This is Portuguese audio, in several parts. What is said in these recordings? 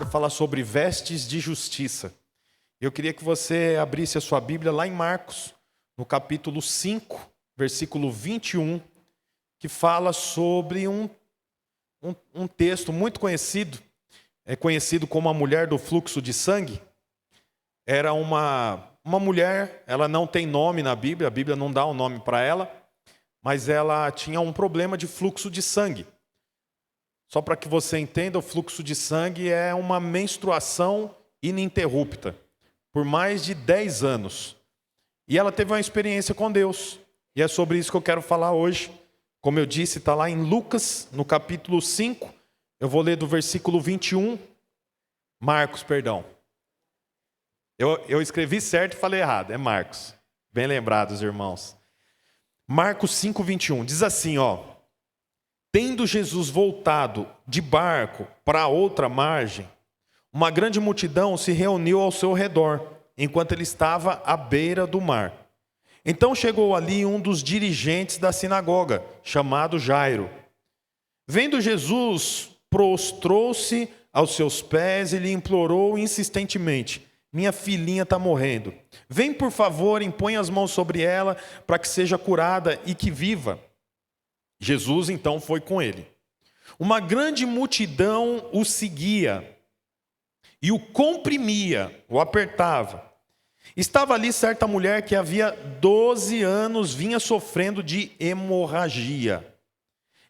fala sobre vestes de justiça. Eu queria que você abrisse a sua Bíblia lá em Marcos, no capítulo 5, versículo 21, que fala sobre um texto muito conhecido, é conhecido como a mulher do fluxo de sangue. Era uma mulher, ela não tem nome na Bíblia, a Bíblia não dá um nome para ela, mas ela tinha um problema de fluxo de sangue. Só para que você entenda, o fluxo de sangue é uma menstruação ininterrupta, por mais de 10 anos. E ela teve uma experiência com Deus, e é sobre isso que eu quero falar hoje. Como eu disse, está lá em Lucas, no capítulo 5, eu vou ler do versículo 21, Marcos, perdão. Eu escrevi certo e falei errado, é Marcos. Bem lembrados, irmãos. Marcos 5, 21, diz assim, ó. Tendo Jesus voltado de barco para outra margem, uma grande multidão se reuniu ao seu redor, enquanto ele estava à beira do mar. Então chegou ali um dos dirigentes da sinagoga, chamado Jairo. Vendo Jesus, prostrou-se aos seus pés e lhe implorou insistentemente: minha filhinha está morrendo. Vem, por favor, impõe as mãos sobre ela para que seja curada e que viva. Jesus então foi com ele. Uma grande multidão o seguia e o comprimia, o apertava. Estava ali certa mulher que havia 12 anos vinha sofrendo de hemorragia.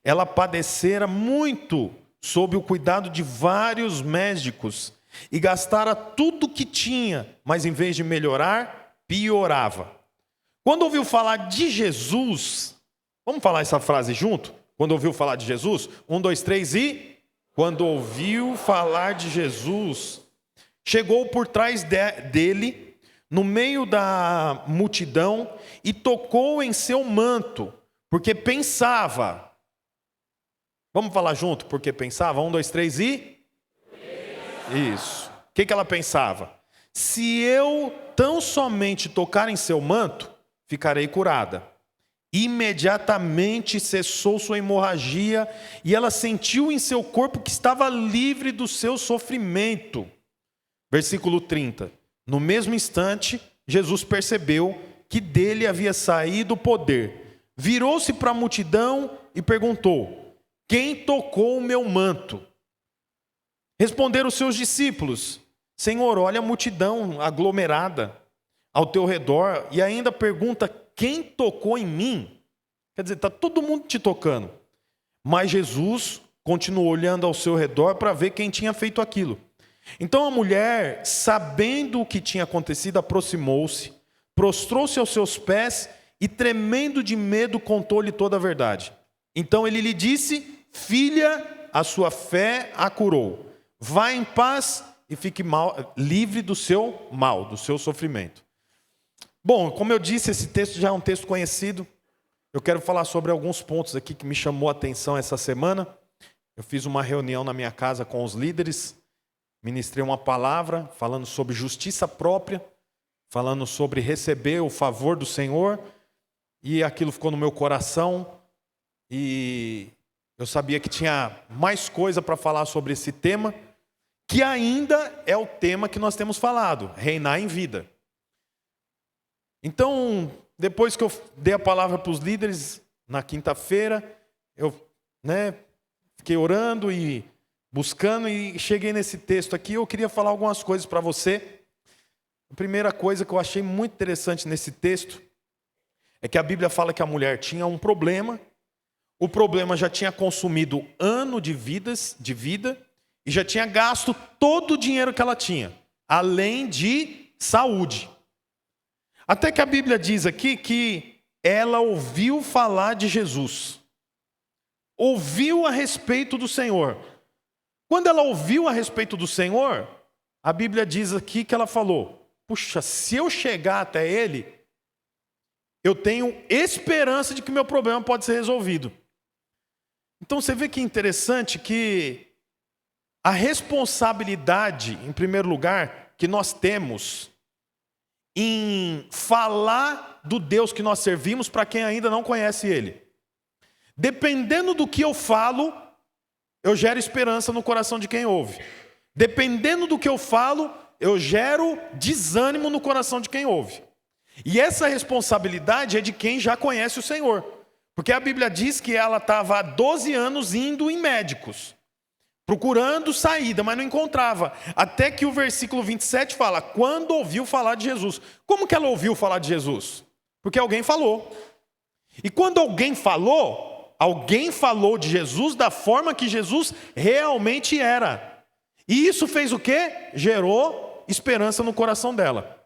Ela padecera muito sob o cuidado de vários médicos e gastara tudo o que tinha, mas em vez de melhorar, piorava. Quando ouviu falar de Jesus, vamos falar essa frase junto? Quando ouviu falar de Jesus? 1, 2, 3 e... Quando ouviu falar de Jesus, chegou por trás dele, no meio da multidão, e tocou em seu manto, porque pensava... Vamos falar junto? Porque pensava? 1, 2, 3 e... Isso. O que ela pensava? Se eu tão somente tocar em seu manto, ficarei curada. Imediatamente cessou sua hemorragia e ela sentiu em seu corpo que estava livre do seu sofrimento. Versículo 30. No mesmo instante, Jesus percebeu que dele havia saído o poder. Virou-se para a multidão e perguntou: quem tocou o meu manto? Responderam os seus discípulos: Senhor, olha a multidão aglomerada ao teu redor e ainda pergunta: quem tocou em mim? Quer dizer, está todo mundo te tocando. Mas Jesus continuou olhando ao seu redor para ver quem tinha feito aquilo. Então a mulher, sabendo o que tinha acontecido, aproximou-se, prostrou-se aos seus pés e, tremendo de medo, contou-lhe toda a verdade. Então ele lhe disse: filha, a sua fé a curou. Vá em paz e fique livre do seu mal, do seu sofrimento. Bom, como eu disse, esse texto já é um texto conhecido. Eu quero falar sobre alguns pontos aqui que me chamou a atenção essa semana. Eu fiz uma reunião na minha casa com os líderes, ministrei uma palavra falando sobre justiça própria, falando sobre receber o favor do Senhor, e aquilo ficou no meu coração, e eu sabia que tinha mais coisa para falar sobre esse tema, que ainda é o tema que nós temos falado, reinar em vida. Então, depois que eu dei a palavra para os líderes, na quinta-feira, eu fiquei orando e buscando e cheguei nesse texto aqui. Eu queria falar algumas coisas para você. A primeira coisa que eu achei muito interessante nesse texto é que a Bíblia fala que a mulher tinha um problema. O problema já tinha consumido ano de vida e já tinha gasto todo o dinheiro que ela tinha, além de saúde. Até que a Bíblia diz aqui que ela ouviu falar de Jesus. Ouviu a respeito do Senhor. Quando ela ouviu a respeito do Senhor, a Bíblia diz aqui que ela falou: puxa, se eu chegar até Ele, eu tenho esperança de que meu problema pode ser resolvido. Então você vê que interessante que a responsabilidade, em primeiro lugar, que nós temos em falar do Deus que nós servimos para quem ainda não conhece Ele. Dependendo do que eu falo, eu gero esperança no coração de quem ouve. Dependendo do que eu falo, eu gero desânimo no coração de quem ouve. E essa responsabilidade é de quem já conhece o Senhor. Porque a Bíblia diz que ela estava há 12 anos indo em médicos, procurando saída, mas não encontrava. Até que o versículo 27 fala, quando ouviu falar de Jesus. Como que ela ouviu falar de Jesus? Porque alguém falou. E quando alguém falou de Jesus da forma que Jesus realmente era. E isso fez o quê? Gerou esperança no coração dela.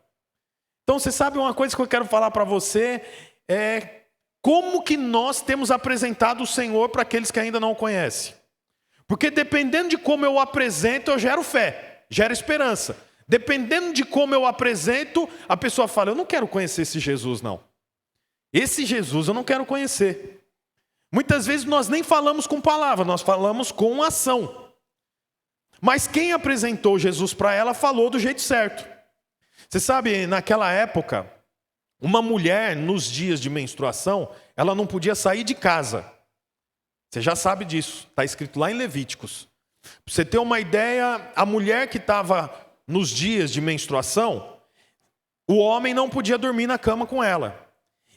Então você sabe uma coisa que eu quero falar para você, é como que nós temos apresentado o Senhor para aqueles que ainda não o conhecem. Porque dependendo de como eu apresento, eu gero fé, gero esperança. Dependendo de como eu apresento, a pessoa fala, eu não quero conhecer esse Jesus não. Esse Jesus eu não quero conhecer. Muitas vezes nós nem falamos com palavra, nós falamos com ação. Mas quem apresentou Jesus para ela falou do jeito certo. Você sabe, naquela época, uma mulher nos dias de menstruação, ela não podia sair de casa. Você já sabe disso, está escrito lá em Levíticos. Para você ter uma ideia, a mulher que estava nos dias de menstruação, o homem não podia dormir na cama com ela.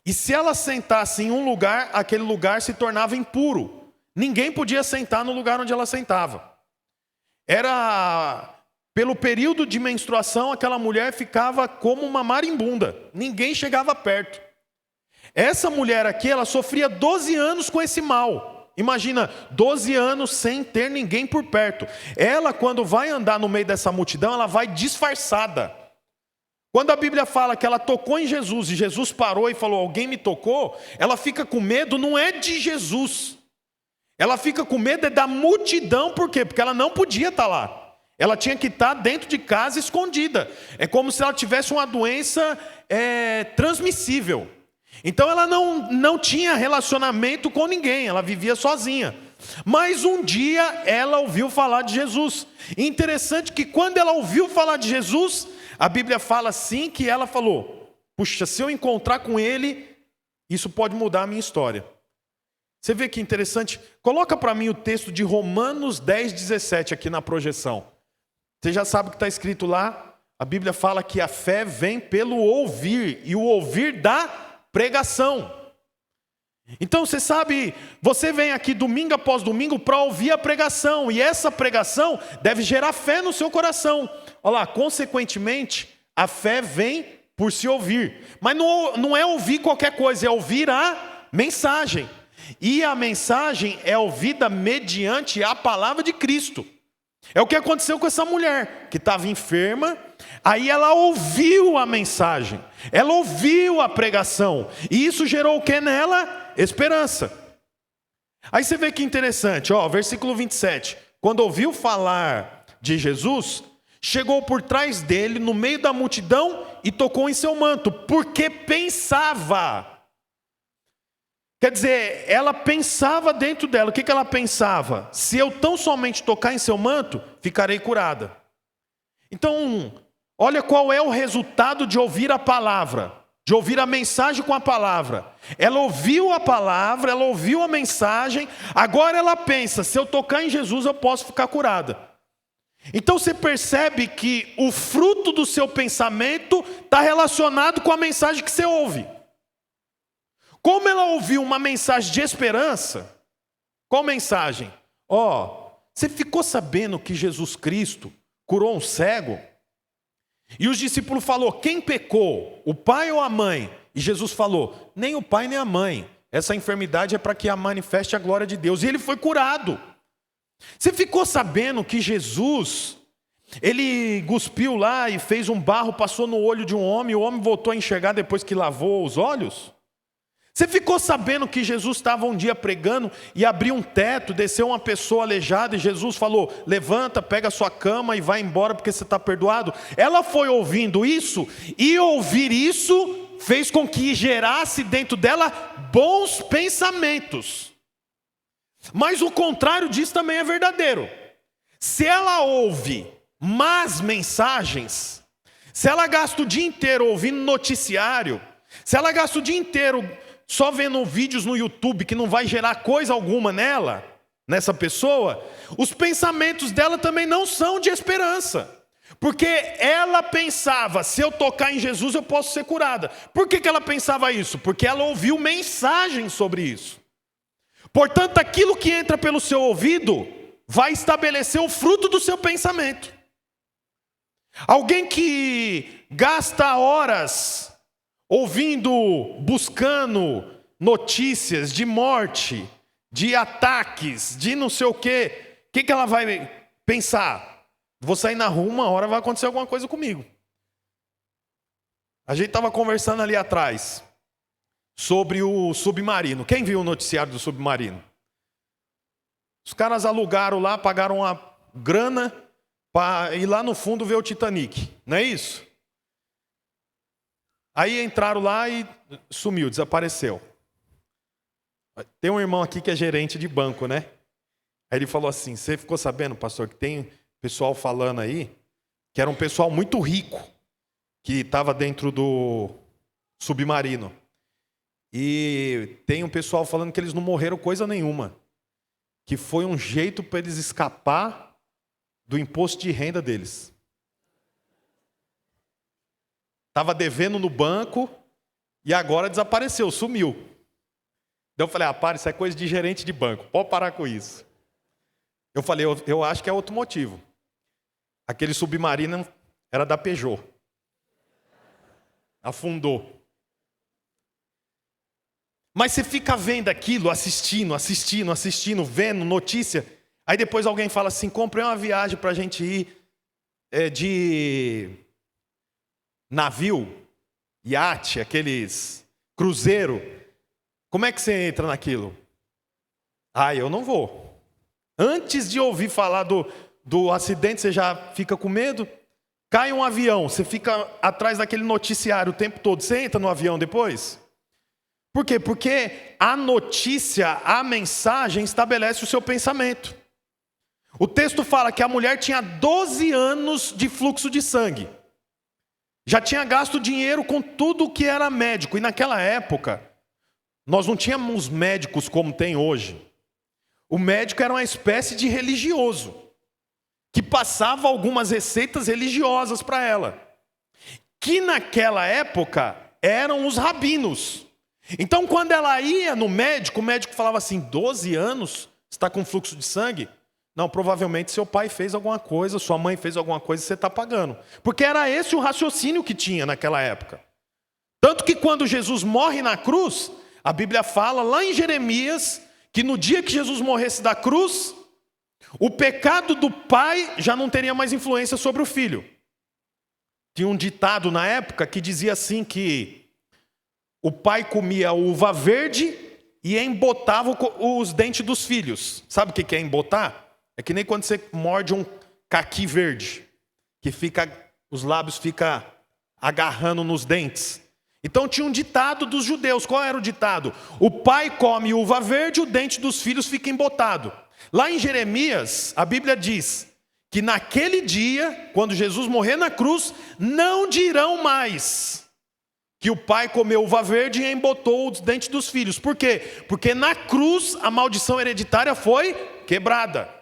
E se ela sentasse em um lugar, aquele lugar se tornava impuro. Ninguém podia sentar no lugar onde ela sentava. Pelo período de menstruação, aquela mulher ficava como uma marimbunda. Ninguém chegava perto. Essa mulher aqui, ela sofria 12 anos com esse mal. Imagina, 12 anos sem ter ninguém por perto. Ela, quando vai andar no meio dessa multidão, ela vai disfarçada. Quando a Bíblia fala que ela tocou em Jesus e Jesus parou e falou, alguém me tocou, ela fica com medo, não é de Jesus. Ela fica com medo da multidão, por quê? Porque ela não podia estar lá. Ela tinha que estar dentro de casa escondida. É como se ela tivesse uma doença transmissível. Então ela não tinha relacionamento com ninguém, ela vivia sozinha. Mas um dia ela ouviu falar de Jesus. E interessante que quando ela ouviu falar de Jesus, a Bíblia fala assim que ela falou, puxa, se eu encontrar com ele, isso pode mudar a minha história. Você vê que interessante? Coloca para mim o texto de Romanos 10:17 aqui na projeção. Você já sabe o que está escrito lá? A Bíblia fala que a fé vem pelo ouvir, e o ouvir da pregação. Então você sabe, você vem aqui domingo após domingo para ouvir a pregação, e essa pregação deve gerar fé no seu coração. Olha lá, consequentemente, a fé vem por se ouvir. Mas não é ouvir qualquer coisa, é ouvir a mensagem. E a mensagem é ouvida mediante a palavra de Cristo. É o que aconteceu com essa mulher, que estava enferma, aí ela ouviu a mensagem, ela ouviu a pregação, e isso gerou o que nela? Esperança. Aí você vê que interessante, versículo 27, quando ouviu falar de Jesus, chegou por trás dele, no meio da multidão, e tocou em seu manto, porque pensava. Quer dizer, ela pensava dentro dela, o que ela pensava? Se eu tão somente tocar em seu manto, ficarei curada. Então, olha qual é o resultado de ouvir a palavra, de ouvir a mensagem com a palavra. Ela ouviu a palavra, ela ouviu a mensagem, agora ela pensa, se eu tocar em Jesus eu posso ficar curada. Então você percebe que o fruto do seu pensamento está relacionado com a mensagem que você ouve. Como ela ouviu uma mensagem de esperança, qual mensagem? Você ficou sabendo que Jesus Cristo curou um cego? E os discípulos falaram, quem pecou? O pai ou a mãe? E Jesus falou, nem o pai nem a mãe. Essa enfermidade é para que manifeste a glória de Deus. E ele foi curado. Você ficou sabendo que Jesus, ele cuspiu lá e fez um barro, passou no olho de um homem, e o homem voltou a enxergar depois que lavou os olhos? Você ficou sabendo que Jesus estava um dia pregando e abriu um teto, desceu uma pessoa aleijada e Jesus falou, levanta, pega a sua cama e vai embora porque você está perdoado? Ela foi ouvindo isso e ouvir isso fez com que gerasse dentro dela bons pensamentos. Mas o contrário disso também é verdadeiro. Se ela ouve más mensagens, se ela gasta o dia inteiro ouvindo noticiário, se ela gasta o dia inteiro só vendo vídeos no YouTube que não vai gerar coisa alguma nela, nessa pessoa, os pensamentos dela também não são de esperança. Porque ela pensava, se eu tocar em Jesus eu posso ser curada. Por que ela pensava isso? Porque ela ouviu mensagem sobre isso. Portanto, aquilo que entra pelo seu ouvido vai estabelecer o fruto do seu pensamento. Alguém que gasta horas ouvindo, buscando notícias de morte, de ataques, de não sei o quê, o que ela vai pensar? Vou sair na rua, uma hora vai acontecer alguma coisa comigo. A gente estava conversando ali atrás sobre o submarino. Quem viu o noticiário do submarino? Os caras alugaram lá, pagaram uma grana para ir lá no fundo ver o Titanic. Não é isso? Aí entraram lá e sumiu, desapareceu. Tem um irmão aqui que é gerente de banco, né? Aí ele falou assim, você ficou sabendo, pastor, que tem pessoal falando aí, que era um pessoal muito rico, que estava dentro do submarino. E tem um pessoal falando que eles não morreram coisa nenhuma. Que foi um jeito para eles escapar do imposto de renda deles. Estava devendo no banco e agora desapareceu, sumiu. Então eu falei, para, isso é coisa de gerente de banco, pode parar com isso. Eu falei, eu acho que é outro motivo. Aquele submarino era da Peugeot. Afundou. Mas você fica vendo aquilo, assistindo, vendo notícia. Aí depois alguém fala assim, comprei uma viagem para a gente ir de navio, iate, aqueles cruzeiro. Como é que você entra naquilo? Eu não vou. Antes de ouvir falar do acidente, você já fica com medo? Cai um avião, você fica atrás daquele noticiário o tempo todo. Você entra no avião depois? Por quê? Porque a notícia, a mensagem estabelece o seu pensamento. O texto fala que a mulher tinha 12 anos de fluxo de sangue. Já tinha gasto dinheiro com tudo que era médico. E naquela época, nós não tínhamos médicos como tem hoje. O médico era uma espécie de religioso, que passava algumas receitas religiosas para ela. Que naquela época eram os rabinos. Então, quando ela ia no médico, o médico falava assim, 12 anos, você está com fluxo de sangue? Não, provavelmente seu pai fez alguma coisa, sua mãe fez alguma coisa e você está pagando. Porque era esse o raciocínio que tinha naquela época. Tanto que quando Jesus morre na cruz, a Bíblia fala lá em Jeremias, que no dia que Jesus morresse da cruz, o pecado do pai já não teria mais influência sobre o filho. Tinha um ditado na época que dizia assim que o pai comia uva verde e embotava os dentes dos filhos. Sabe o que é embotar? É que nem quando você morde um caqui verde, que os lábios ficam agarrando nos dentes. Então tinha um ditado dos judeus. Qual era o ditado? O pai come uva verde, o dente dos filhos fica embotado. Lá em Jeremias, a Bíblia diz que naquele dia, quando Jesus morrer na cruz, não dirão mais que o pai comeu uva verde e embotou os dentes dos filhos. Por quê? Porque na cruz a maldição hereditária foi quebrada.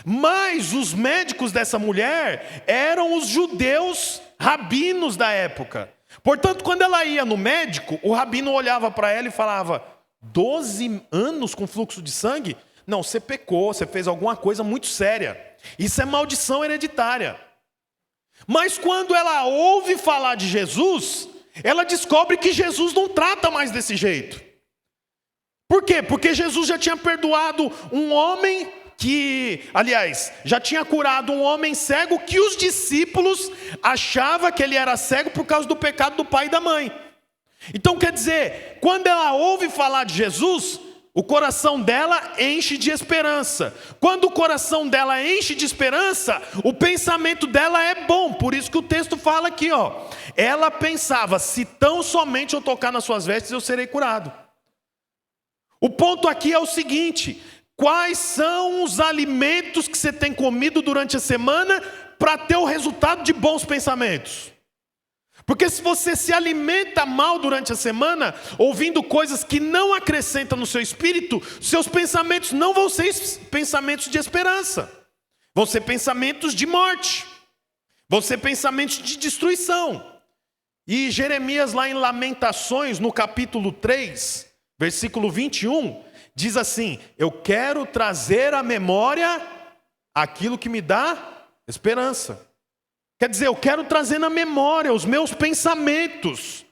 Mas os médicos dessa mulher eram os judeus rabinos da época. Portanto, quando ela ia no médico, o rabino olhava para ela e falava, 12 anos com fluxo de sangue? Não, você pecou, você fez alguma coisa muito séria. Isso é maldição hereditária. Mas quando ela ouve falar de Jesus, ela descobre que Jesus não trata mais desse jeito. Por quê? Porque Jesus já tinha perdoado um homem já tinha curado um homem cego que os discípulos achavam que ele era cego por causa do pecado do pai e da mãe. Então quer dizer, quando ela ouve falar de Jesus, o coração dela enche de esperança. Quando o coração dela enche de esperança, o pensamento dela é bom. Por isso que o texto fala aqui, ela pensava, se tão somente eu tocar nas suas vestes, eu serei curado. O ponto aqui é o seguinte: quais são os alimentos que você tem comido durante a semana para ter o resultado de bons pensamentos? Porque se você se alimenta mal durante a semana, ouvindo coisas que não acrescentam no seu espírito, seus pensamentos não vão ser pensamentos de esperança. Vão ser pensamentos de morte. Vão ser pensamentos de destruição. E Jeremias, lá em Lamentações, no capítulo 3, versículo 21, diz assim: eu quero trazer à memória aquilo que me dá esperança. Quer dizer, eu quero trazer na memória os meus pensamentos.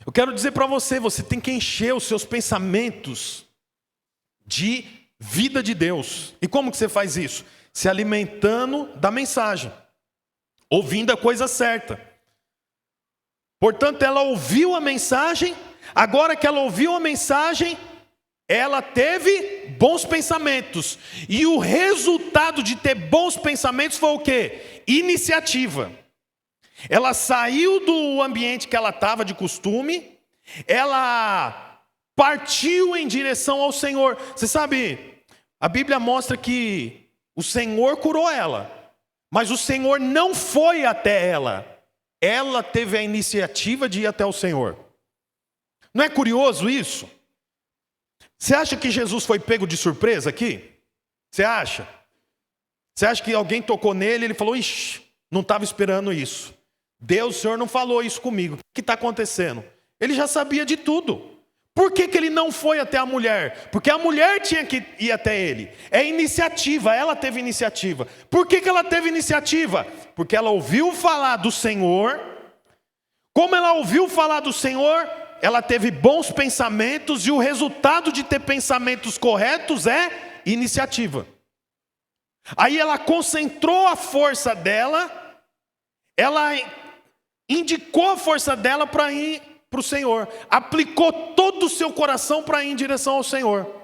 Eu quero dizer para você, você tem que encher os seus pensamentos de vida de Deus. E como que você faz isso? Se alimentando da mensagem, ouvindo a coisa certa. Portanto, ela ouviu a mensagem, agora que ela ouviu a mensagem, ela teve bons pensamentos. E o resultado de ter bons pensamentos foi o quê? Iniciativa. Ela saiu do ambiente que ela estava de costume, ela partiu em direção ao Senhor. Você sabe, a Bíblia mostra que o Senhor curou ela, mas o Senhor não foi até ela. Ela teve a iniciativa de ir até o Senhor. Não é curioso isso? Você acha que Jesus foi pego de surpresa aqui? Você acha? Você acha que alguém tocou nele e ele falou: ixi, não estava esperando isso. Deus, o Senhor não falou isso comigo. O que está acontecendo? Ele já sabia de tudo. Por que ele não foi até a mulher? Porque a mulher tinha que ir até ele. É iniciativa, ela teve iniciativa. Por que ela teve iniciativa? Porque ela ouviu falar do Senhor. Como ela ouviu falar do Senhor, ela teve bons pensamentos, e o resultado de ter pensamentos corretos é iniciativa. Aí ela concentrou a força dela, ela indicou a força dela para ir para o Senhor, aplicou todo o seu coração para ir em direção ao Senhor.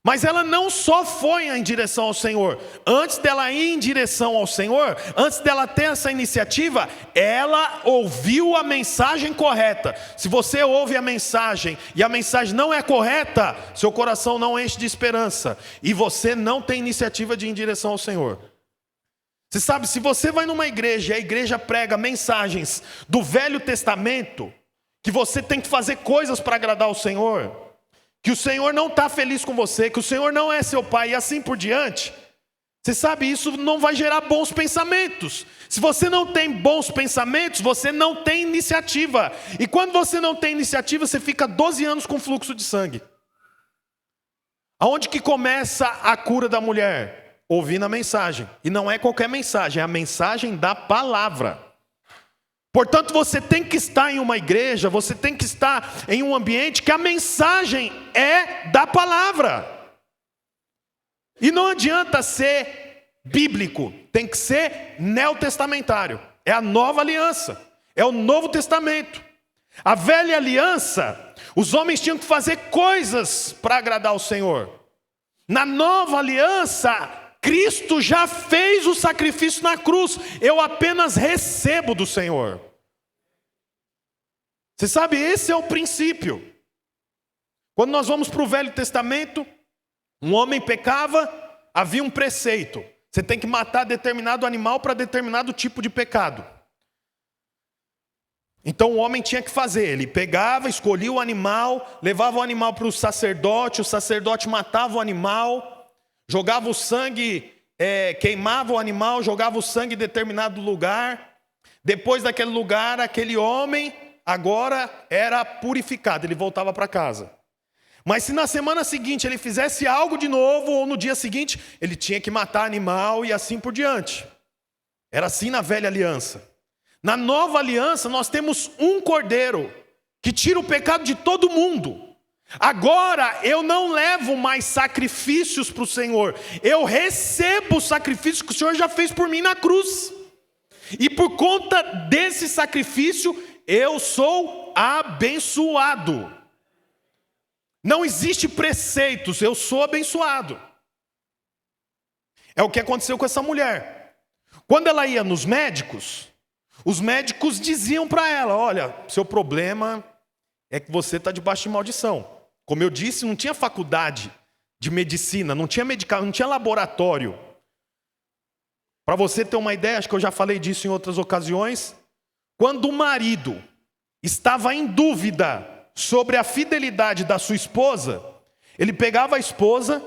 Mas ela não só foi em direção ao Senhor. Antes dela ir em direção ao Senhor, antes dela ter essa iniciativa, ela ouviu a mensagem correta. Se você ouve a mensagem e a mensagem não é correta, seu coração não enche de esperança e você não tem iniciativa de ir em direção ao Senhor. Você sabe, se você vai numa igreja e a igreja prega mensagens do Velho Testamento, que você tem que fazer coisas para agradar o Senhor, que o Senhor não está feliz com você, que o Senhor não é seu pai, e assim por diante, você sabe, isso não vai gerar bons pensamentos. Se você não tem bons pensamentos, você não tem iniciativa. E quando você não tem iniciativa, você fica 12 anos com fluxo de sangue. Aonde que começa a cura da mulher? Ouvindo a mensagem. E não é qualquer mensagem, é a mensagem da palavra. Portanto, você tem que estar em uma igreja, você tem que estar em um ambiente que a mensagem é da palavra. E não adianta ser bíblico, tem que ser neotestamentário. É a nova aliança, é o Novo Testamento. A velha aliança, os homens tinham que fazer coisas para agradar o Senhor. Na nova aliança, Cristo já fez o sacrifício na cruz. Eu apenas recebo do Senhor. Você sabe, esse é o princípio. Quando nós vamos para o Velho Testamento, um homem pecava, havia um preceito. Você tem que matar determinado animal para determinado tipo de pecado. Então o homem tinha que fazer, ele pegava, escolhia o animal, levava o animal para o sacerdote matava o animal, jogava o sangue, queimava o animal, jogava o sangue em determinado lugar. Depois daquele lugar, aquele homem agora era purificado, ele voltava para casa. Mas se na semana seguinte ele fizesse algo de novo, ou no dia seguinte, ele tinha que matar animal e assim por diante. Era assim na velha aliança. Na nova aliança nós temos um cordeiro que tira o pecado de todo mundo. Agora eu não levo mais sacrifícios para o Senhor, eu recebo o sacrifício que o Senhor já fez por mim na cruz. E por conta desse sacrifício eu sou abençoado. Não existe preceitos, eu sou abençoado. É o que aconteceu com essa mulher. Quando ela ia nos médicos, os médicos diziam para ela: olha, seu problema é que você está debaixo de maldição. Como eu disse, não tinha faculdade de medicina, não tinha medicamento, não tinha laboratório. Para você ter uma ideia, acho que eu já falei disso em outras ocasiões, quando o marido estava em dúvida sobre a fidelidade da sua esposa, ele pegava a esposa,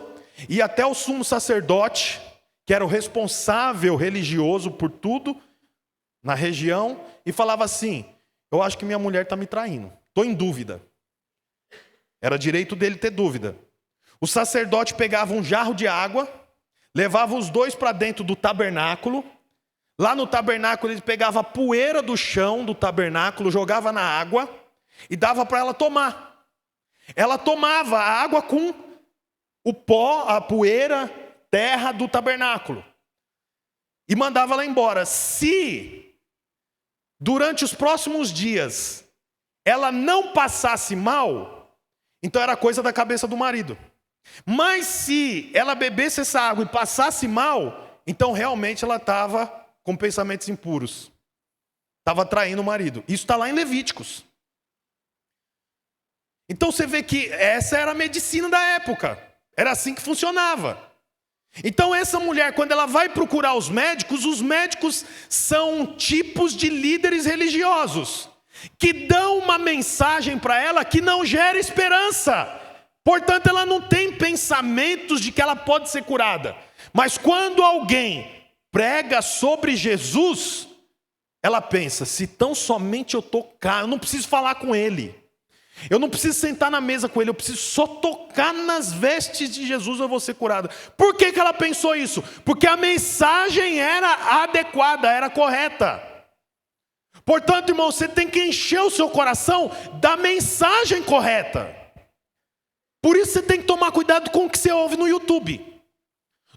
ia até o sumo sacerdote, que era o responsável religioso por tudo na região, e falava assim: eu acho que minha mulher está me traindo, estou em dúvida. Era direito dele ter dúvida. O sacerdote pegava um jarro de água, levava os dois para dentro do tabernáculo. Lá no tabernáculo ele pegava a poeira do chão do tabernáculo, jogava na água e dava para ela tomar. Ela tomava a água com o pó, a poeira, terra do tabernáculo e mandava ela embora. Se durante os próximos dias ela não passasse mal, então era coisa da cabeça do marido. Mas se ela bebesse essa água e passasse mal, então realmente ela estava com pensamentos impuros. Estava traindo o marido. Isso está lá em Levíticos. Então você vê que essa era a medicina da época. Era assim que funcionava. Então essa mulher, quando ela vai procurar os médicos são tipos de líderes religiosos que dão uma mensagem para ela que não gera esperança. Portanto, ela não tem pensamentos de que ela pode ser curada. Mas quando alguém prega sobre Jesus, ela pensa: se tão somente eu tocar, eu não preciso falar com ele, eu não preciso sentar na mesa com ele, eu preciso só tocar nas vestes de Jesus, eu vou ser curada. Por que ela pensou isso? Porque a mensagem era adequada, era correta. Portanto, irmão, você tem que encher o seu coração da mensagem correta. Por isso você tem que tomar cuidado com o que você ouve no YouTube.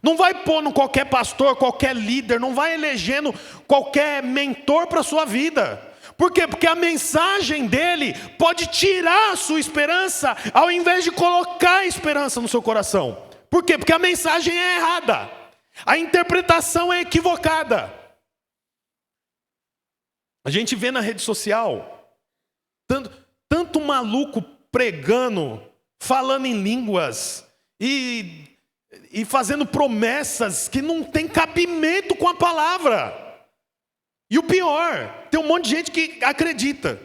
Não vai pôr no qualquer pastor, qualquer líder, não vai elegendo qualquer mentor para a sua vida. Por quê? Porque a mensagem dele pode tirar a sua esperança, ao invés de colocar a esperança no seu coração. Por quê? Porque a mensagem é errada, a interpretação é equivocada. A gente vê na rede social tanto maluco pregando, falando em línguas e fazendo promessas que não tem cabimento com a palavra. E o pior, tem um monte de gente que acredita.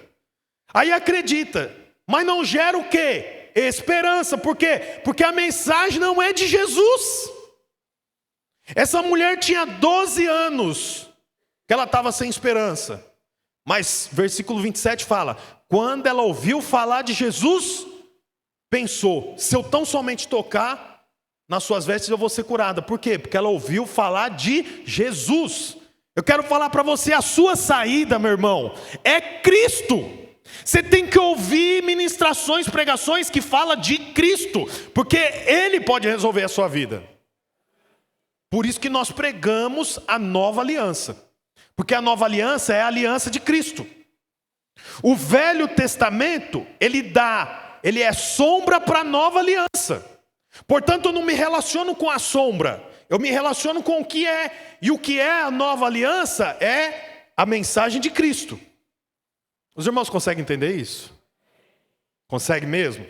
Aí acredita, mas não gera o quê? Esperança. Por quê? Porque a mensagem não é de Jesus. Essa mulher tinha 12 anos que ela estava sem esperança. Mas versículo 27 fala: quando ela ouviu falar de Jesus, pensou: se eu tão somente tocar nas suas vestes eu vou ser curada. Por quê? Porque ela ouviu falar de Jesus. Eu quero falar para você, a sua saída, meu irmão, é Cristo. Você tem que ouvir ministrações, pregações que falam de Cristo, porque Ele pode resolver a sua vida. Por isso que nós pregamos a nova aliança, porque a nova aliança é a aliança de Cristo. O Velho Testamento, ele é sombra para a nova aliança. Portanto, eu não me relaciono com a sombra, eu me relaciono com o que é. E o que é a nova aliança é a mensagem de Cristo. Os irmãos conseguem entender isso? Consegue mesmo?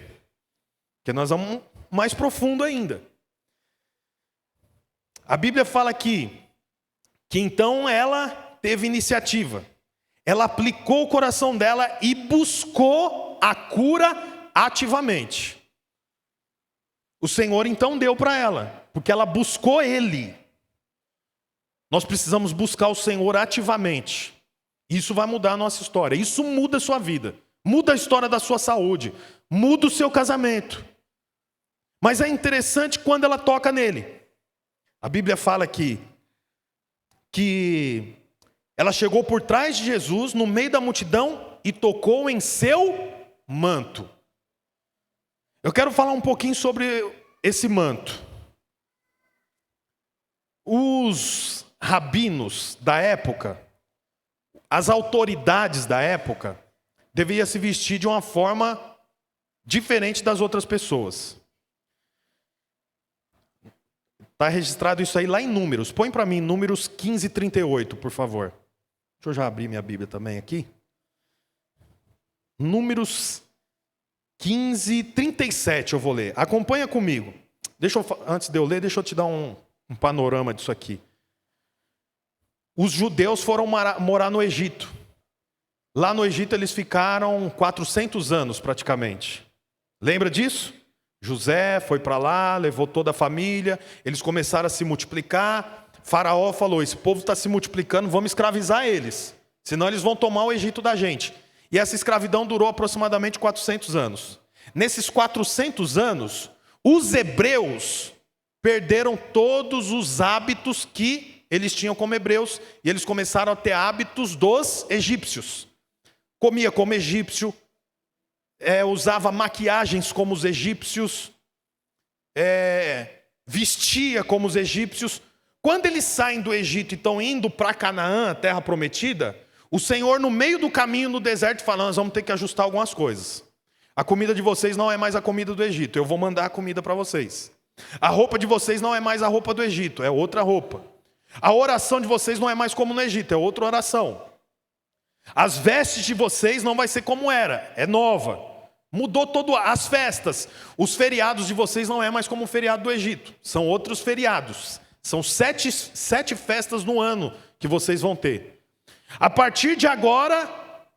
Porque nós vamos mais profundo ainda. A Bíblia fala aqui que então ela teve iniciativa. Ela aplicou o coração dela e buscou a cura ativamente. O Senhor então deu para ela, porque ela buscou Ele. Nós precisamos buscar o Senhor ativamente. Isso vai mudar a nossa história. Isso muda a sua vida. Muda a história da sua saúde. Muda o seu casamento. Mas é interessante quando ela toca nele. A Bíblia fala aqui que ela chegou por trás de Jesus, no meio da multidão, e tocou em seu manto. Eu quero falar um pouquinho sobre esse manto. Os rabinos da época, as autoridades da época, deveriam se vestir de uma forma diferente das outras pessoas. Está registrado isso aí lá em Números. Põe para mim Números 15:38, por favor. Deixa eu já abrir minha Bíblia também aqui. Números 15:37 eu vou ler. Acompanha comigo. Antes de eu ler, deixa eu te dar um panorama disso aqui. os judeus foram morar no Egito. Lá no Egito eles ficaram 400 anos praticamente. Lembra disso? José foi para lá, levou toda a família, eles começaram a se multiplicar. Faraó falou: esse povo está se multiplicando, vamos escravizar eles, senão eles vão tomar o Egito da gente. E essa escravidão durou aproximadamente 400 anos. Nesses 400 anos, os hebreus perderam todos os hábitos que eles tinham como hebreus, e eles começaram a ter hábitos dos egípcios. Comia como egípcio, usava maquiagens como os egípcios, vestia como os egípcios. Quando eles saem do Egito e estão indo para Canaã, a terra prometida, o Senhor no meio do caminho no deserto fala: nós vamos ter que ajustar algumas coisas. A comida de vocês não é mais a comida do Egito, eu vou mandar a comida para vocês. A roupa de vocês não é mais a roupa do Egito, é outra roupa. A oração de vocês não é mais como no Egito, é outra oração. As vestes de vocês não vai ser como era, é nova. Mudou todas as festas. Os feriados de vocês não é mais como o feriado do Egito, são outros feriados. São sete festas no ano que vocês vão ter. A partir de agora,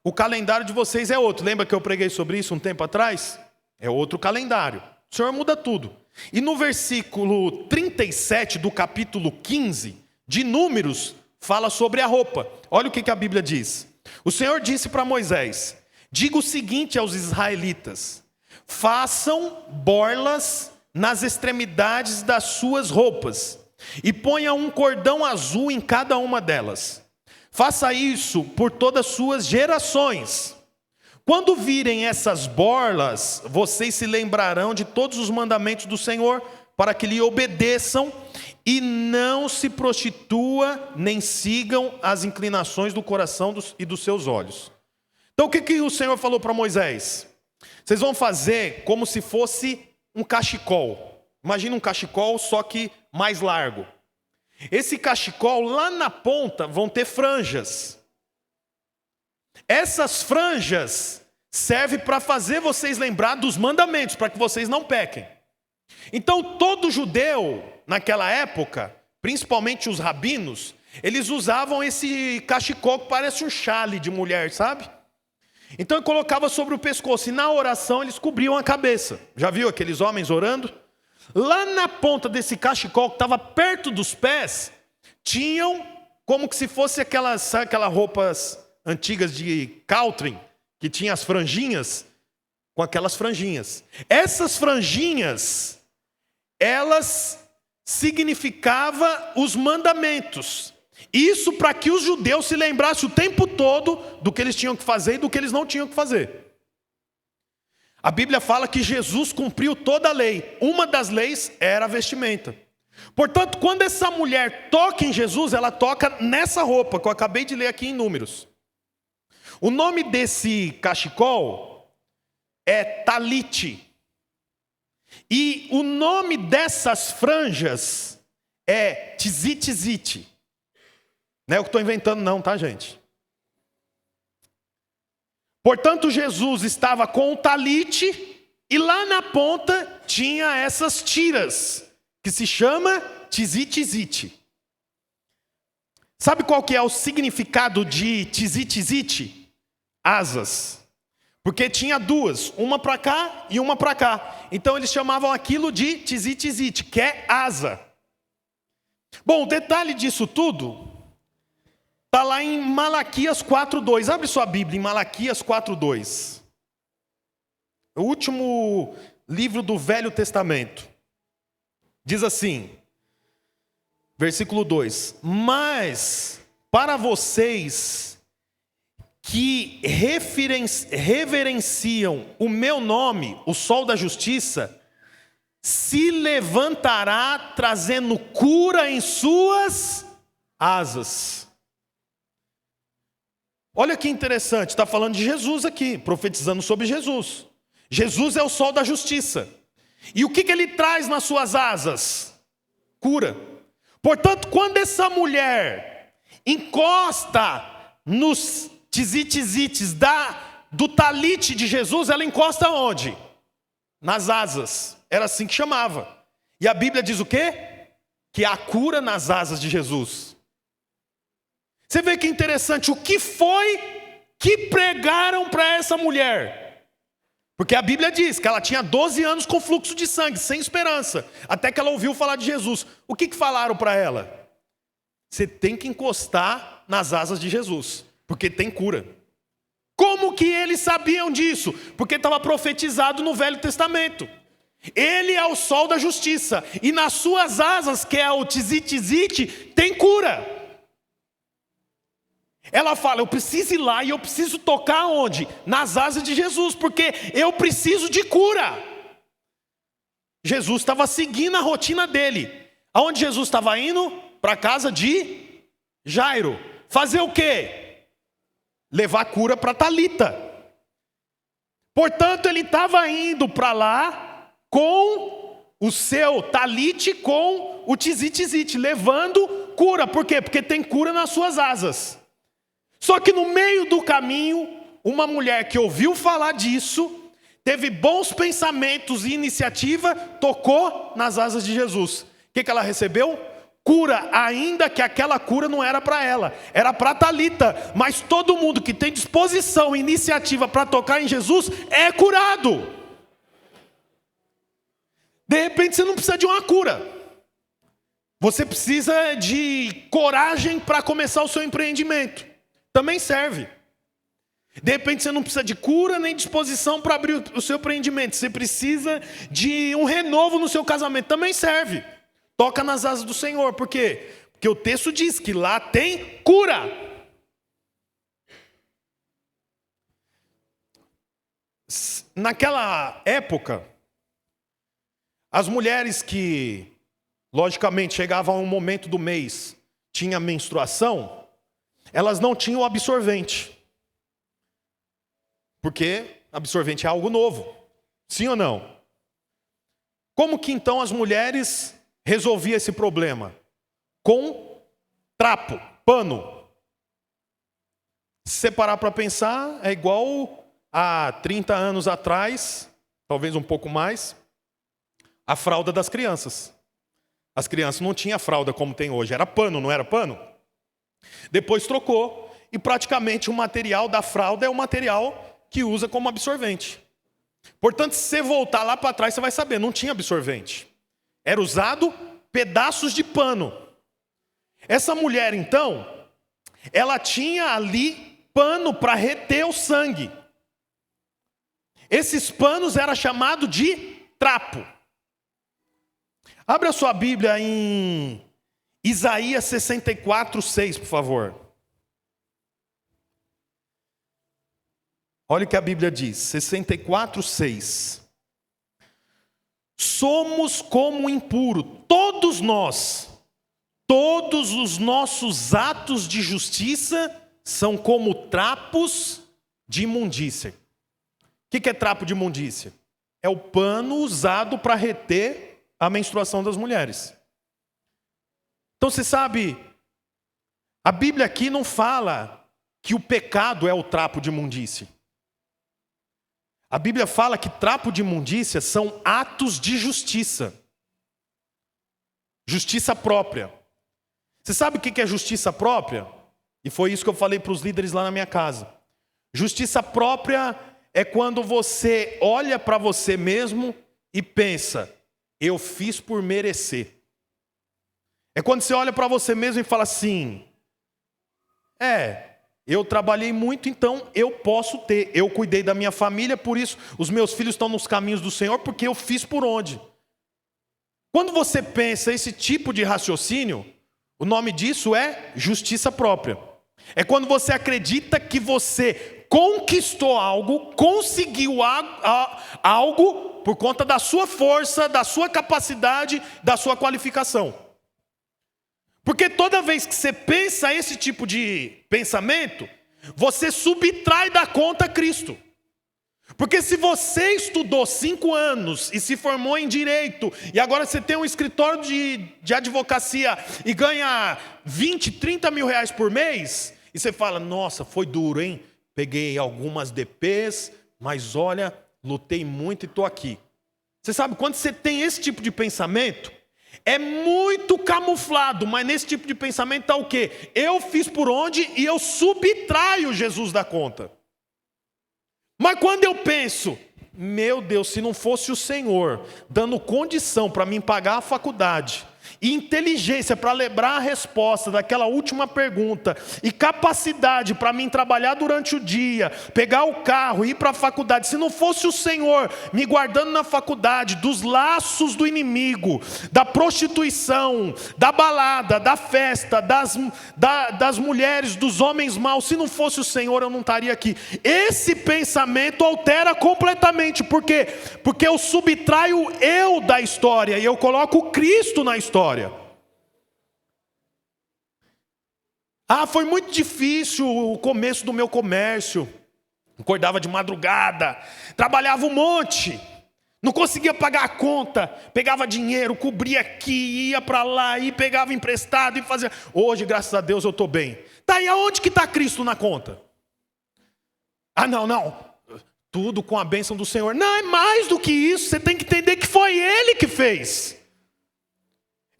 o calendário de vocês é outro. Lembra que eu preguei sobre isso um tempo atrás? É outro calendário. O Senhor muda tudo. E no versículo 37 do capítulo 15 de Números, fala sobre a roupa. Olha o que a Bíblia diz. O Senhor disse para Moisés: diga o seguinte aos israelitas: façam borlas nas extremidades das suas roupas e ponha um cordão azul em cada uma delas. Faça isso por todas as suas gerações. Quando virem essas borlas, vocês se lembrarão de todos os mandamentos do Senhor, para que lhe obedeçam e não se prostitua, nem sigam as inclinações do coração e dos seus olhos. Então o que o Senhor falou para Moisés? Vocês vão fazer como se fosse um cachecol. Imagina um cachecol, só que mais largo. Esse cachecol, lá na ponta, vão ter franjas. Essas franjas servem para fazer vocês lembrar dos mandamentos, para que vocês não pequem. Então, todo judeu, naquela época, principalmente os rabinos, eles usavam esse cachecol que parece um chale de mulher, sabe? Então, ele colocava sobre o pescoço, e na oração eles cobriam a cabeça. Já viu aqueles homens orando? Lá na ponta desse cachecol, que estava perto dos pés, tinham como que se fosse aquelas roupas antigas de Caltrim, que tinha as franjinhas, com aquelas franjinhas. Essas franjinhas, elas significavam os mandamentos. Isso para que os judeus se lembrassem o tempo todo do que eles tinham que fazer e do que eles não tinham que fazer. A Bíblia fala que Jesus cumpriu toda a lei. Uma das leis era a vestimenta. Portanto, quando essa mulher toca em Jesus, ela toca nessa roupa que eu acabei de ler aqui em Números. O nome desse cachecol é talite. E o nome dessas franjas é tzit. Não é o que estou inventando não, tá, gente? Portanto, Jesus estava com o talite e lá na ponta tinha essas tiras, que se chama tzit. Sabe qual que é o significado de tzit? Asas. Porque tinha duas, uma para cá e uma para cá. Então eles chamavam aquilo de tzit, que é asa. Bom, o detalhe disso tudo está lá em Malaquias 4:2. Abre sua Bíblia em Malaquias 4:2. O último livro do Velho Testamento. Diz assim, versículo 2: mas para vocês que reverenciam o meu nome, o sol da justiça, se levantará trazendo cura em suas asas. Olha que interessante, está falando de Jesus aqui, profetizando sobre Jesus. Jesus é o sol da justiça. E o que ele traz nas suas asas? Cura. Portanto, quando essa mulher encosta nos tzit do talite de Jesus, ela encosta onde? Nas asas. Era assim que chamava. E a Bíblia diz o quê? Que há cura nas asas de Jesus. Você vê que interessante, o que foi que pregaram para essa mulher? Porque a Bíblia diz que ela tinha 12 anos com fluxo de sangue, sem esperança, até que ela ouviu falar de Jesus. O que falaram para ela? Você tem que encostar nas asas de Jesus, porque tem cura. Como que eles sabiam disso? Porque estava profetizado no Velho Testamento. Ele é o sol da justiça, e nas suas asas, que é o tzit, tem cura. Ela fala, eu preciso ir lá e eu preciso tocar onde? Nas asas de Jesus, porque eu preciso de cura. Jesus estava seguindo a rotina dele. Aonde Jesus estava indo? Para a casa de Jairo. Fazer o quê? Levar cura para Talita. Portanto, ele estava indo para lá com o seu talite, com o tzit, levando cura. Por quê? Porque tem cura nas suas asas. Só que no meio do caminho, uma mulher que ouviu falar disso, teve bons pensamentos e iniciativa, tocou nas asas de Jesus. O que ela recebeu? Cura, ainda que aquela cura não era para ela, era para Talita. Mas todo mundo que tem disposição e iniciativa para tocar em Jesus é curado. De repente você não precisa de uma cura. Você precisa de coragem para começar o seu empreendimento. Também serve. De repente você não precisa de cura nem disposição para abrir o seu empreendimento. Você precisa de um renovo no seu casamento. Também serve. Toca nas asas do Senhor. Por quê? Porque o texto diz que lá tem cura. Naquela época, as mulheres que, logicamente, chegavam a um momento do mês, tinha menstruação, elas não tinham absorvente. Porque absorvente é algo novo. Sim ou não? Como que então as mulheres resolviam esse problema? Com trapo, pano. Se você parar para pensar, é igual há 30 anos atrás, talvez um pouco mais, a fralda das crianças. As crianças não tinham fralda como tem hoje, era pano, não era pano? Depois trocou, e praticamente o material da fralda é o material que usa como absorvente. Portanto, se você voltar lá para trás, você vai saber, não tinha absorvente. Era usado pedaços de pano. Essa mulher, então, ela tinha ali pano para reter o sangue. Esses panos eram chamados de trapo. Abra sua Bíblia em Isaías 64:6, por favor. Olha o que a Bíblia diz, 64:6. Somos como impuro, todos nós, todos os nossos atos de justiça são como trapos de imundícia. O que é trapo de imundícia? É o pano usado para reter a menstruação das mulheres. Então você sabe, a Bíblia aqui não fala que o pecado é o trapo de imundícia. A Bíblia fala que trapo de imundícia são atos de justiça. Justiça própria. Você sabe o que é justiça própria? E foi isso que eu falei para os líderes lá na minha casa. Justiça própria é quando você olha para você mesmo e pensa, eu fiz por merecer. É quando você olha para você mesmo e fala assim, eu trabalhei muito, então eu posso ter. Eu cuidei da minha família, por isso os meus filhos estão nos caminhos do Senhor, porque eu fiz por onde. Quando você pensa esse tipo de raciocínio, o nome disso é justiça própria. É quando você acredita que você conquistou algo, conseguiu algo por conta da sua força, da sua capacidade, da sua qualificação. Porque toda vez que você pensa esse tipo de pensamento, você subtrai da conta Cristo. Porque se você estudou 5 anos e se formou em direito, e agora você tem um escritório de advocacia e ganha 20, 30 mil reais por mês, e você fala, nossa, foi duro, hein? Peguei algumas DPs, mas olha, lutei muito e estou aqui. Você sabe, quando você tem esse tipo de pensamento, É muito camuflado, mas nesse tipo de pensamento está o quê? Eu fiz por onde e eu subtraio Jesus da conta. Mas quando eu penso, meu Deus, se não fosse o Senhor dando condição para mim pagar a faculdade, e inteligência para lembrar a resposta daquela última pergunta, e capacidade para mim trabalhar durante o dia, pegar o carro e ir para a faculdade, se não fosse o Senhor me guardando na faculdade dos laços do inimigo, da prostituição, da balada, da festa, das mulheres, dos homens maus, se não fosse o Senhor eu não estaria aqui. Esse pensamento altera completamente. Por quê? Porque eu subtraio eu da história e eu coloco Cristo na história. Foi muito difícil o começo do meu comércio. Acordava de madrugada, trabalhava um monte, não conseguia pagar a conta, pegava dinheiro, cobria aqui, ia para lá, e pegava emprestado e fazia. Hoje, graças a Deus, eu estou bem. Tá, e aonde que está Cristo na conta? Não, tudo com a bênção do Senhor. Não, é mais do que isso, você tem que entender que foi Ele que fez.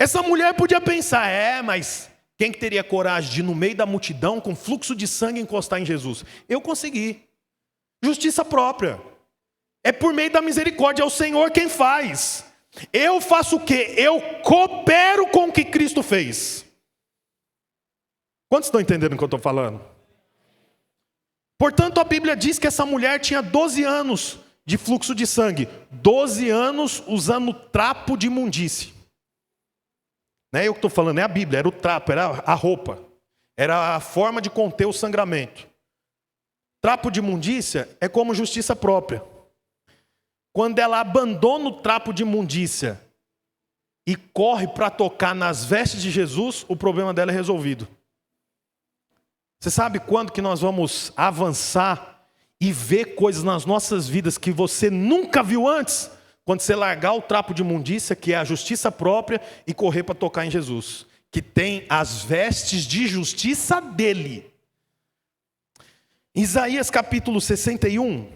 Essa mulher podia pensar, mas quem que teria coragem de, no meio da multidão, com fluxo de sangue, encostar em Jesus? Eu consegui. Justiça própria. É por meio da misericórdia, é o Senhor quem faz. Eu faço o quê? Eu coopero com o que Cristo fez. Quantos estão entendendo o que eu estou falando? Portanto, a Bíblia diz que essa mulher tinha 12 anos de fluxo de sangue. 12 anos usando trapo de imundície. Não é eu que estou falando, é a Bíblia, era o trapo, era a roupa. Era a forma de conter o sangramento. Trapo de imundícia é como justiça própria. Quando ela abandona o trapo de imundícia e corre para tocar nas vestes de Jesus, o problema dela é resolvido. Você sabe quando que nós vamos avançar e ver coisas nas nossas vidas que você nunca viu antes? Quando você largar o trapo de imundícia, que é a justiça própria, e correr para tocar em Jesus, que tem as vestes de justiça dele. Isaías capítulo 61,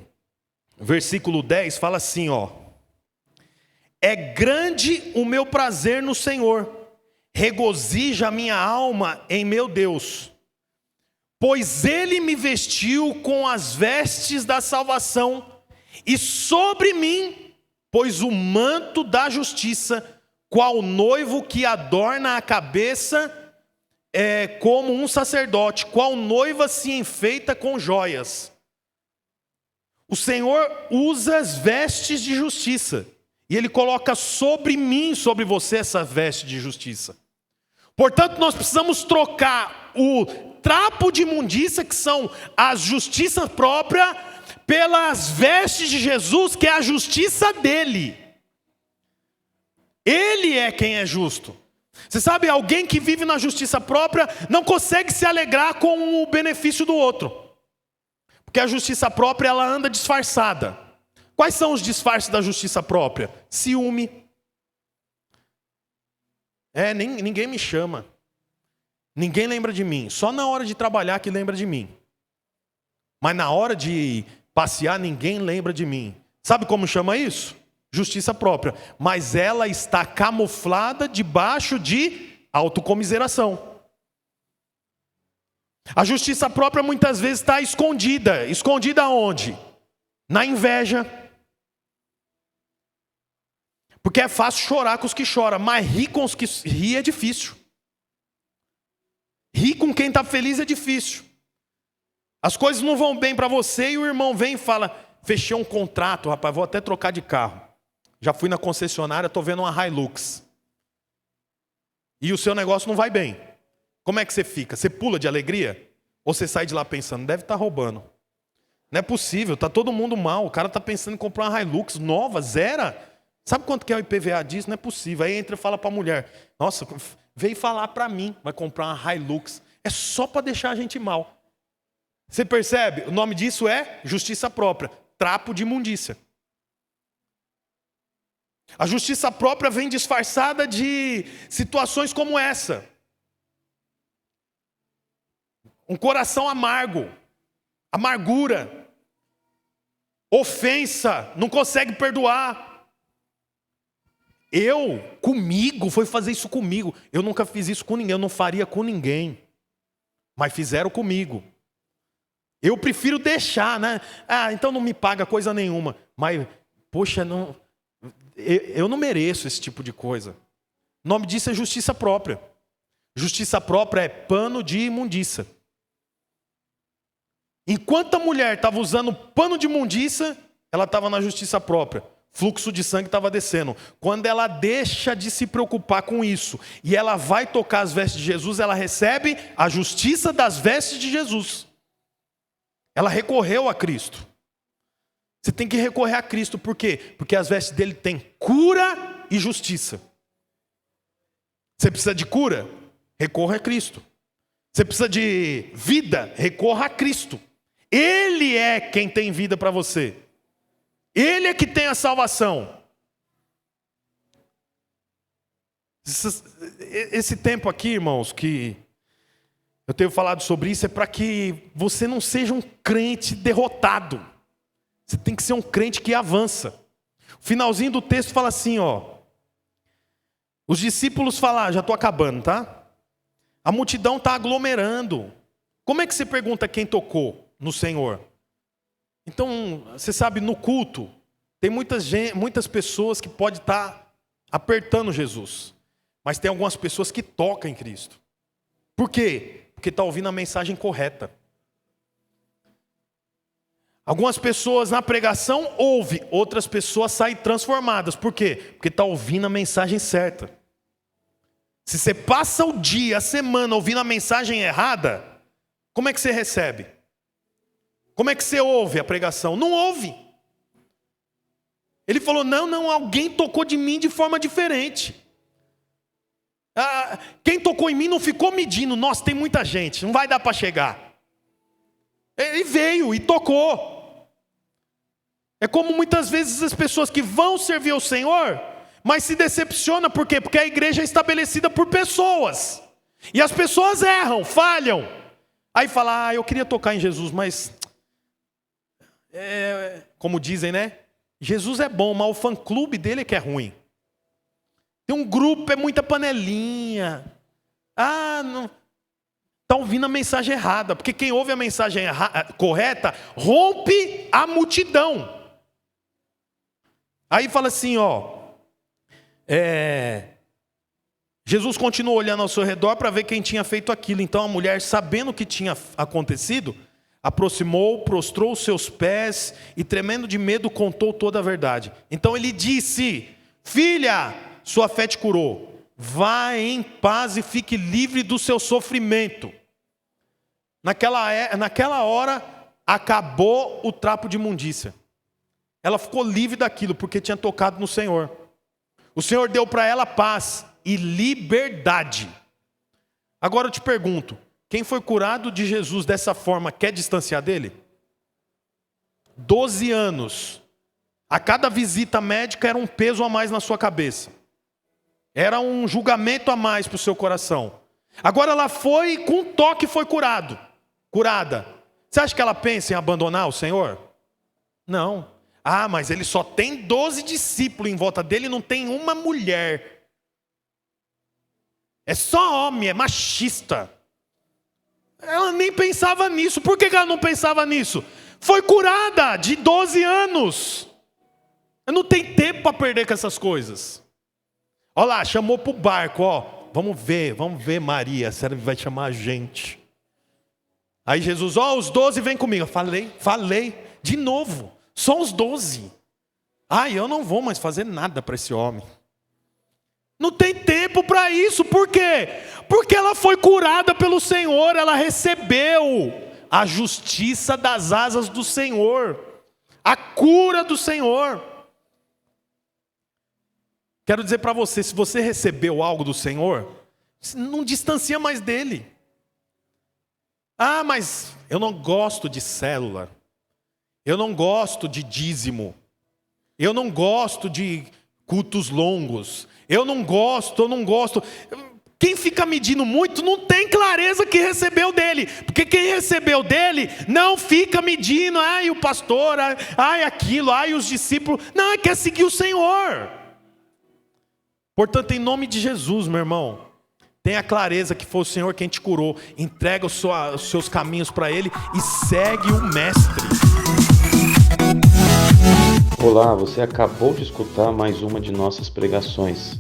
versículo 10, fala assim, é grande o meu prazer no Senhor, regozija a minha alma em meu Deus, pois Ele me vestiu com as vestes da salvação, e sobre mim pôs o manto da justiça, qual noivo que adorna a cabeça como um sacerdote, qual noiva se enfeita com joias. O Senhor usa as vestes de justiça, e Ele coloca sobre mim, sobre você, essa veste de justiça. Portanto, nós precisamos trocar o trapo de imundícia, que são as justiças próprias, pelas vestes de Jesus, que é a justiça dele. Ele é quem é justo. Você sabe, alguém que vive na justiça própria não consegue se alegrar com o benefício do outro, porque a justiça própria, ela anda disfarçada. Quais são os disfarces da justiça própria? Ciúme. Ninguém me chama, ninguém lembra de mim, só na hora de trabalhar que lembra de mim, mas na hora de passear ninguém lembra de mim. Sabe como chama isso? Justiça própria. Mas ela está camuflada debaixo de autocomiseração. A justiça própria muitas vezes está escondida. Escondida onde? Na inveja. Porque é fácil chorar com os que choram, mas rir com os que ri é difícil. Rir com quem está feliz é difícil. As coisas não vão bem para você e o irmão vem e fala, fechei um contrato, rapaz, vou até trocar de carro. Já fui na concessionária, estou vendo uma Hilux. E o seu negócio não vai bem. Como é que você fica? Você pula de alegria? Ou você sai de lá pensando, deve estar roubando. Não é possível, está todo mundo mal. O cara está pensando em comprar uma Hilux nova, zero. Sabe quanto que é o IPVA disso? Não é possível. Aí entra e fala para a mulher, nossa, veio falar para mim, vai comprar uma Hilux. É só para deixar a gente mal. Você percebe? O nome disso é justiça própria, trapo de imundícia. A justiça própria vem disfarçada de situações como essa. Um coração amargo, amargura, ofensa, não consegue perdoar. Comigo, foi fazer isso comigo. Eu nunca fiz isso com ninguém, eu não faria com ninguém. Mas fizeram comigo. Eu prefiro deixar, né? Então não me paga coisa nenhuma. Mas, poxa, eu não mereço esse tipo de coisa. O nome disso é justiça própria. Justiça própria é pano de imundícia. Enquanto a mulher estava usando pano de imundícia, ela estava na justiça própria. Fluxo de sangue estava descendo. Quando ela deixa de se preocupar com isso e ela vai tocar as vestes de Jesus, ela recebe a justiça das vestes de Jesus. Ela recorreu a Cristo. Você tem que recorrer a Cristo, por quê? Porque as vestes dele têm cura e justiça. Você precisa de cura? Recorra a Cristo. Você precisa de vida? Recorra a Cristo. Ele é quem tem vida para você. Ele é que tem a salvação. Esse tempo aqui, irmãos, que eu tenho falado sobre isso, é para que você não seja um crente derrotado. Você tem que ser um crente que avança. O finalzinho do texto fala assim, ó. Os discípulos falaram, já estou acabando, tá? A multidão está aglomerando. Como é que você pergunta quem tocou no Senhor? Então, você sabe, no culto, tem muitas pessoas que podem estar apertando Jesus. Mas tem algumas pessoas que tocam em Cristo. Por quê? Porque está ouvindo a mensagem correta. Algumas pessoas na pregação ouvem, outras pessoas saem transformadas. Por quê? Porque está ouvindo a mensagem certa. Se você passa o dia, a semana ouvindo a mensagem errada, como é que você recebe? Como é que você ouve a pregação? Não ouve. Ele falou, não, alguém tocou de mim de forma diferente. Quem tocou em mim não ficou medindo. Nossa, tem muita gente, não vai dar para chegar. Ele veio e tocou. É como muitas vezes as pessoas que vão servir ao Senhor, mas se decepciona, por quê? Porque a igreja é estabelecida por pessoas. E as pessoas erram, falham. Aí fala, eu queria tocar em Jesus, mas... como dizem, né? Jesus é bom, mas o fã-clube dele é que é ruim. Tem um grupo, é muita panelinha. Não... Está ouvindo a mensagem errada. Porque quem ouve a mensagem correta, rompe a multidão. Aí fala assim, ó... Jesus continuou olhando ao seu redor para ver quem tinha feito aquilo. Então a mulher, sabendo o que tinha acontecido, aproximou, prostrou os seus pés e, tremendo de medo, contou toda a verdade. Então ele disse, filha, sua fé te curou. Vá em paz e fique livre do seu sofrimento. Naquela hora, acabou o trapo de imundícia. Ela ficou livre daquilo, porque tinha tocado no Senhor. O Senhor deu para ela paz e liberdade. Agora eu te pergunto, quem foi curado de Jesus dessa forma quer distanciar dele? 12 anos. A cada visita médica era um peso a mais na sua cabeça. Era um julgamento a mais para o seu coração. Agora ela foi, com um toque foi curada. Você acha que ela pensa em abandonar o Senhor? Não. Mas ele só tem 12 discípulos em volta dele e não tem uma mulher. É só homem, é machista. Ela nem pensava nisso. Por que ela não pensava nisso? Foi curada de 12 anos. Não tem tempo para perder com essas coisas. Olha lá, chamou para o barco, ó. Vamos ver Maria, se ela vai chamar a gente. Aí Jesus, os 12 vem comigo. Falei, de novo. Só os 12. Eu não vou mais fazer nada para esse homem. Não tem tempo para isso, por quê? Porque ela foi curada pelo Senhor, ela recebeu a justiça das asas do Senhor, a cura do Senhor. Quero dizer para você, se você recebeu algo do Senhor, não distancia mais dele. Mas eu não gosto de célula, eu não gosto de dízimo, eu não gosto de cultos longos, eu não gosto. Quem fica medindo muito não tem clareza que recebeu dele. Porque quem recebeu dele não fica medindo. O pastor, aquilo, os discípulos. Não, quer seguir o Senhor. Portanto, em nome de Jesus, meu irmão, tenha clareza que foi o Senhor quem te curou. Entrega os seus caminhos para Ele e segue o Mestre. Olá, você acabou de escutar mais uma de nossas pregações.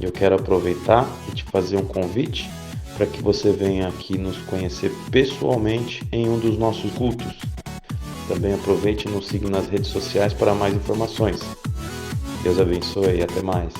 Eu quero aproveitar e te fazer um convite para que você venha aqui nos conhecer pessoalmente em um dos nossos cultos. Também aproveite e nos siga nas redes sociais para mais informações. Deus abençoe e até mais.